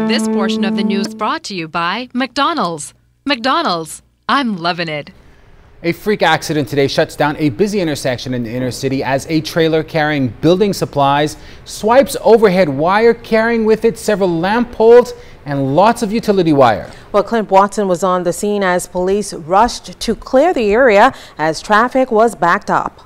This portion of the news brought to you by McDonald's. McDonald's, I'm loving it. A freak accident today shuts down a busy intersection in the inner city as a trailer carrying building supplies swipes overhead wire, carrying with it several lamp poles and lots of utility wire. Well, Clint Watson was on the scene as police rushed to clear the area as traffic was backed up.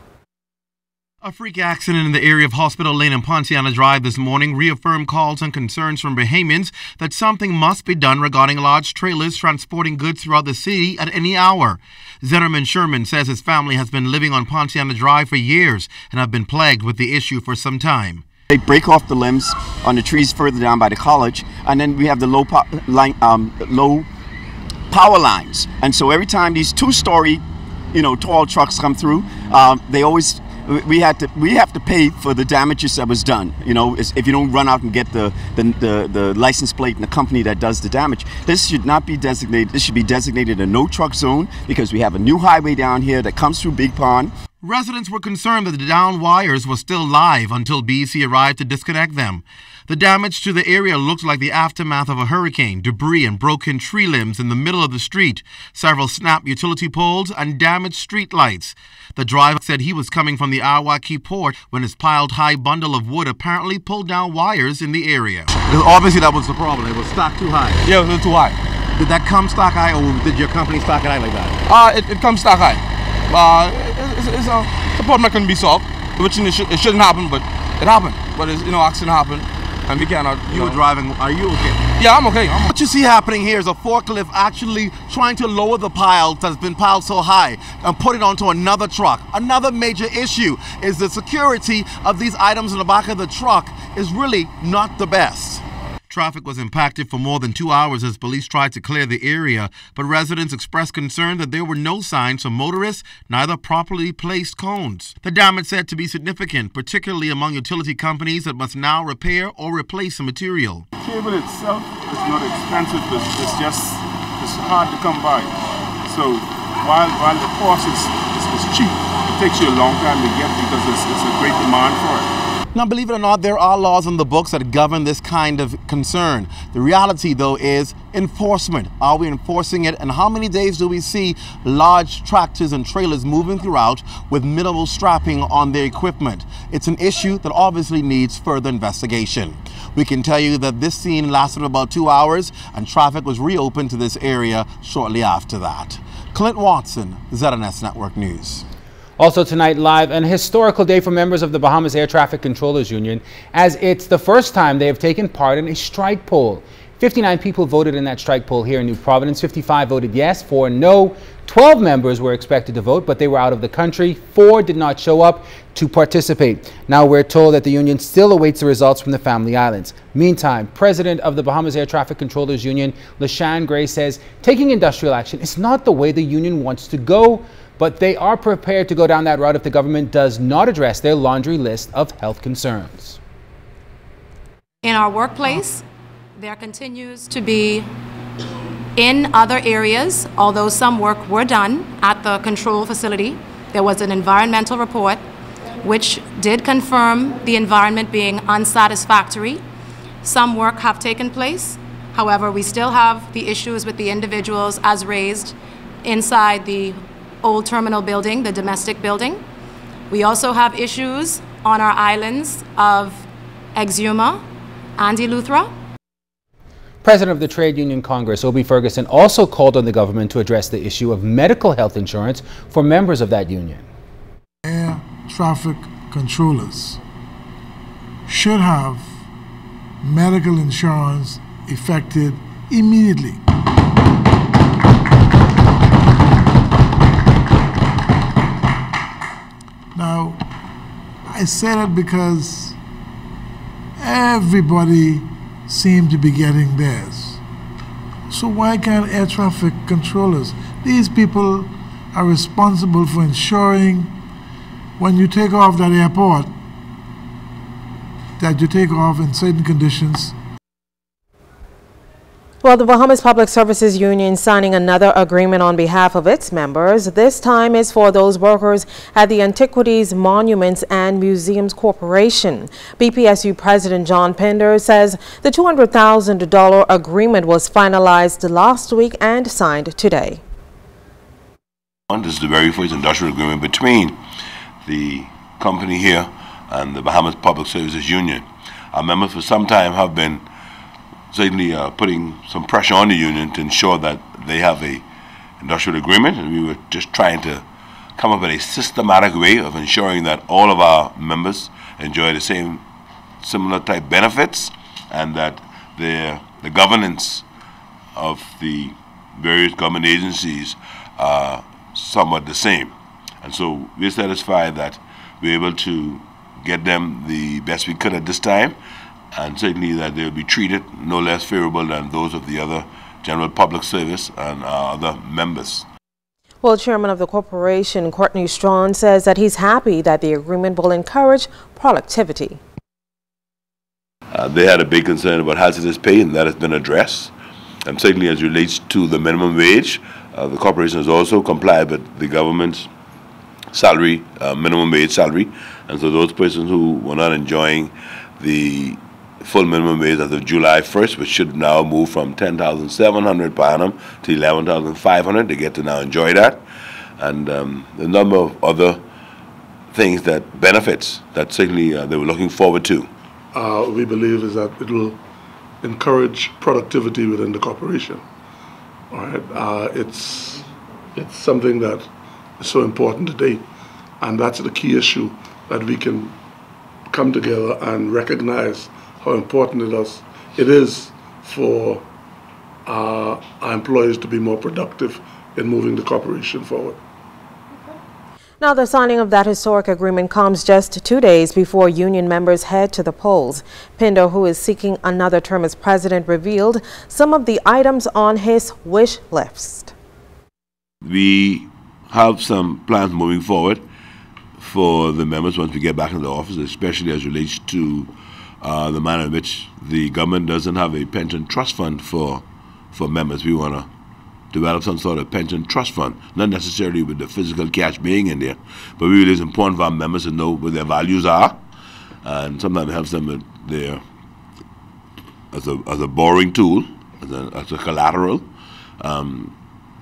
A freak accident in the area of Hospital Lane and Ponciana Drive this morning reaffirmed calls and concerns from Bahamians that something must be done regarding large trailers transporting goods throughout the city at any hour. Zennerman Sherman says his family has been living on Ponciana Drive for years and have been plagued with the issue for some time. They break off the limbs on the trees further down by the college, and then we have the low power lines. And so every time these two-story, tall trucks come through, we have to pay for the damages that was done. If you don't run out and get the license plate and the company that does the damage. This should not be designated. This should be designated a no truck zone because we have a new highway down here that comes through Big Pond. Residents were concerned that the downed wires were still live until BC arrived to disconnect them. The damage to the area looks like the aftermath of a hurricane, debris and broken tree limbs in the middle of the street, several snapped utility poles and damaged street lights. The driver said he was coming from the Awaki port when his piled high bundle of wood apparently pulled down wires in the area. Obviously that was the problem. It was stacked too high. Yeah, it was too high. Did that come stock high or did your company stock it high like that? It comes stock high. It's a problem that can be solved, which it shouldn't happen, but it happened. But accident happened. And we cannot. You were driving. Are you okay? Yeah, I'm okay. What you see happening here is a forklift actually trying to lower the pile that's been piled so high and put it onto another truck. Another major issue is the security of these items in the back of the truck is really not the best. Traffic was impacted for more than 2 hours as police tried to clear the area, but residents expressed concern that there were no signs for motorists, neither properly placed cones. The damage said to be significant, particularly among utility companies that must now repair or replace the material. The cable itself is not expensive, it's hard to come by. So while the cost is cheap, it takes you a long time to get because it's a great demand for it. Now, believe it or not, there are laws in the books that govern this kind of concern. The reality, though, is enforcement. Are we enforcing it? And how many days do we see large tractors and trailers moving throughout with minimal strapping on their equipment? It's an issue that obviously needs further investigation. We can tell you that this scene lasted about 2 hours and traffic was reopened to this area shortly after that. Clint Watson, ZNS Network News. Also tonight live, an historical day for members of the Bahamas Air Traffic Controllers Union, as it's the first time they have taken part in a strike poll. 59 people voted in that strike poll here in New Providence. 55 voted yes, 4 no. 12 members were expected to vote, but they were out of the country. 4 did not show up to participate. Now we're told that the union still awaits the results from the Family Islands. Meantime, President of the Bahamas Air Traffic Controllers Union, LaShann Gray, says taking industrial action is not the way the union wants to go, but they are prepared to go down that route if the government does not address their laundry list of health concerns. In our workplace, there continues to be, in other areas, although some work were done at the control facility, there was an environmental report which did confirm the environment being unsatisfactory. Some work have taken place. However, we still have the issues with the individuals as raised inside the old terminal building, the domestic building. We also have issues on our islands of Exuma and Eleuthera. President of the Trade Union Congress, Obi Ferguson, also called on the government to address the issue of medical health insurance for members of that union. Air traffic controllers should have medical insurance effective immediately. Now, I say that because everybody seems to be getting theirs. So why can't air traffic controllers? These people are responsible for ensuring when you take off that airport that you take off in certain conditions. Well, the Bahamas Public Services Union signing another agreement on behalf of its members. This time is for those workers at the Antiquities, Monuments and Museums Corporation. BPSU President John Pender says the $200,000 agreement was finalized last week and signed today. This is the very first industrial agreement between the company here and the Bahamas Public Services Union. Our members for some time have been certainly putting some pressure on the union to ensure that they have a industrial agreement, and we were just trying to come up with a systematic way of ensuring that all of our members enjoy the same similar type benefits, and that the governance of the various government agencies are somewhat the same. And so we're satisfied that we're able to get them the best we could at this time, and certainly that they'll be treated no less favorable than those of the other general public service and other members. Well, Chairman of the corporation, Courtney Strawn, says that he's happy that the agreement will encourage productivity. They had a big concern about hazardous pay, and that has been addressed. And certainly as relates to the minimum wage, the corporation has also complied with the government's salary, minimum wage salary. And so those persons who were not enjoying the full minimum wage as of July 1st, which should now move from $10,700 per annum to $11,500, they get to now enjoy that. And a number of other things, that benefits that certainly they were looking forward to. We believe is that it will encourage productivity within the corporation. All right, it's something that is so important today, and that's the key issue, that we can come together and recognize how important it is for our employees to be more productive in moving the corporation forward. Now, the signing of that historic agreement comes just 2 days before union members head to the polls. Pender, who is seeking another term as president, revealed some of the items on his wish list. We have some plans moving forward for the members once we get back into office, especially as relates to the manner in which the government doesn't have a pension trust fund for members. We want to develop some sort of pension trust fund, not necessarily with the physical cash being in there, but we believe it's important for our members to know what their values are, and sometimes it helps them with their, as a borrowing tool, as a collateral.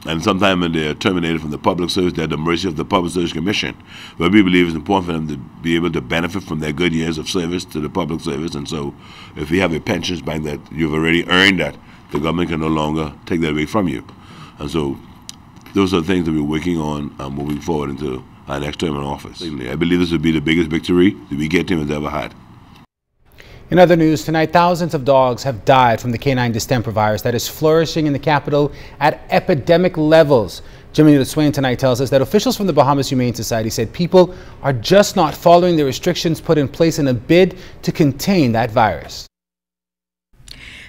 And sometimes when they're terminated from the public service, they're at the mercy of the Public Service Commission. But we believe it's important for them to be able to benefit from their good years of service to the public service. And so if we have a pensions bank that you've already earned that, the government can no longer take that away from you. And so those are the things that we're working on moving forward into our next term in office. I believe this will be the biggest victory that we get team has ever had. In other news, tonight, thousands of dogs have died from the canine distemper virus that is flourishing in the capital at epidemic levels. Jimmy Swain tonight tells us that officials from the Bahamas Humane Society said people are just not following the restrictions put in place in a bid to contain that virus.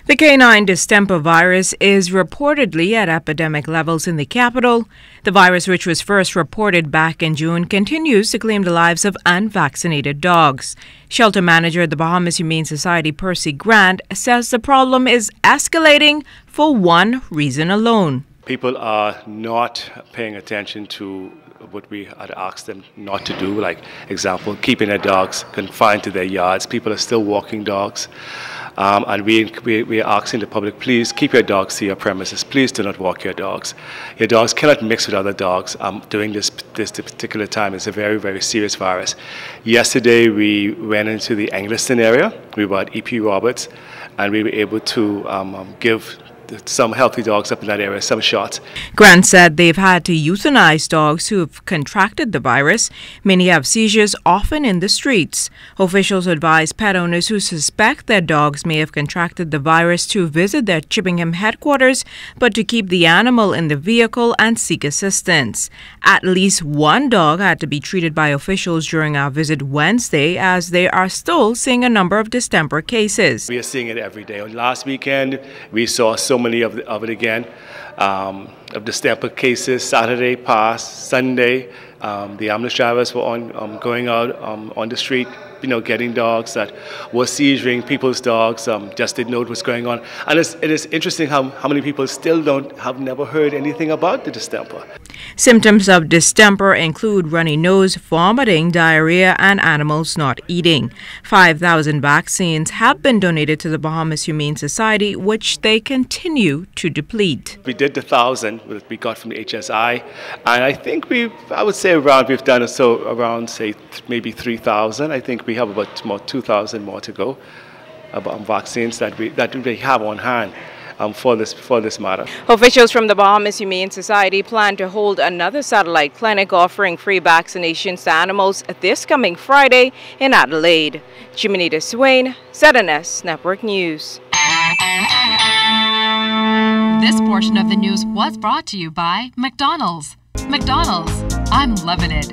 The canine distemper virus is reportedly at epidemic levels in the capital. The virus, which was first reported back in June, continues to claim the lives of unvaccinated dogs. Shelter manager at the Bahamas Humane Society, Percy Grant, says the problem is escalating for one reason alone. People are not paying attention to what we had asked them not to do, like, example, keeping their dogs confined to their yards. People are still walking dogs. And we are asking the public, please keep your dogs to your premises. Please do not walk your dogs. Your dogs cannot mix with other dogs during this particular time. It's a very, very serious virus. Yesterday, we went into the Angliston area. We were at E.P. Roberts, and we were able to give some healthy dogs up in that area some shots. Grant said they've had to euthanize dogs who have contracted the virus. Many have seizures, often in the streets. Officials advise pet owners who suspect their dogs may have contracted the virus to visit their Chippenham headquarters, but to keep the animal in the vehicle and seek assistance. At least one dog had to be treated by officials during our visit Wednesday, as they are still seeing a number of distemper cases. We are seeing it every day. Last weekend, we saw so many of it again, of distemper cases. Saturday passed, Sunday, the ambulance drivers were going out on the street getting dogs that were seizuring people's dogs, just didn't know what was going on. And it is interesting how many people still have never heard anything about the distemper. Symptoms of distemper include runny nose, vomiting, diarrhea, and animals not eating. 5,000 vaccines have been donated to the Bahamas Humane Society, which they continue to deplete. We did the 1,000 that we got from the HSI, and I think we've done so around, say, maybe 3,000. I think we have about 2,000 more to go about vaccines that we have on hand. For this matter. Officials from the Bahamas Humane Society plan to hold another satellite clinic offering free vaccinations to animals this coming Friday in Adelaide. Jimenita Swain, ZNS Network News. This portion of the news was brought to you by McDonald's. McDonald's, I'm loving it.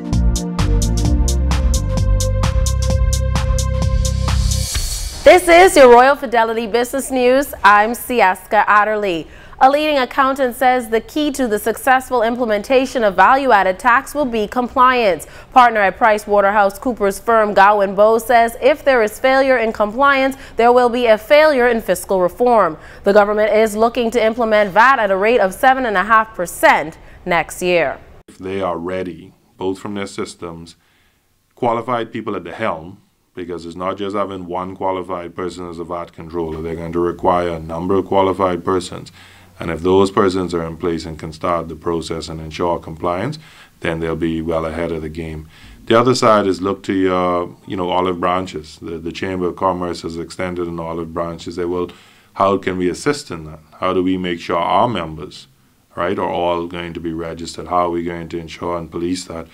This is your Royal Fidelity Business News. I'm Siaska Adderley. A leading accountant says the key to the successful implementation of value-added tax will be compliance. Partner at PricewaterhouseCoopers firm Gowan Bowe says if there is failure in compliance, there will be a failure in fiscal reform. The government is looking to implement VAT at a rate of 7.5% next year. If they are ready, both from their systems, qualified people at the helm, because it's not just having one qualified person as a VAT controller. They're going to require a number of qualified persons. And if those persons are in place and can start the process and ensure compliance, then they'll be well ahead of the game. The other side is look to your, olive branches. The Chamber of Commerce has extended an olive branch to say, well, how can we assist in that? How do we make sure our members, are all going to be registered? How are we going to ensure and police that?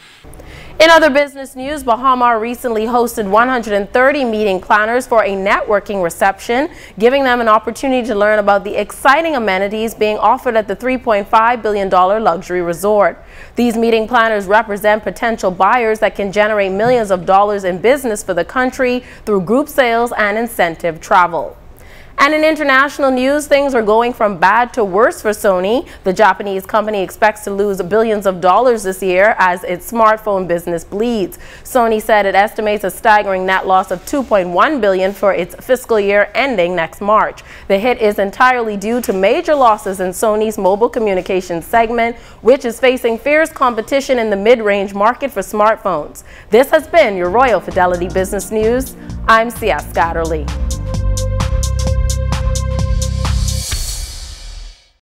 In other business news, Bahama recently hosted 130 meeting planners for a networking reception, giving them an opportunity to learn about the exciting amenities being offered at the $3.5 billion luxury resort. These meeting planners represent potential buyers that can generate millions of dollars in business for the country through group sales and incentive travel. And in international news, things are going from bad to worse for Sony. The Japanese company expects to lose billions of dollars this year as its smartphone business bleeds. Sony said it estimates a staggering net loss of $2.1 billion for its fiscal year ending next March. The hit is entirely due to major losses in Sony's mobile communications segment, which is facing fierce competition in the mid-range market for smartphones. This has been your Royal Fidelity Business News. I'm Siaska Adderley.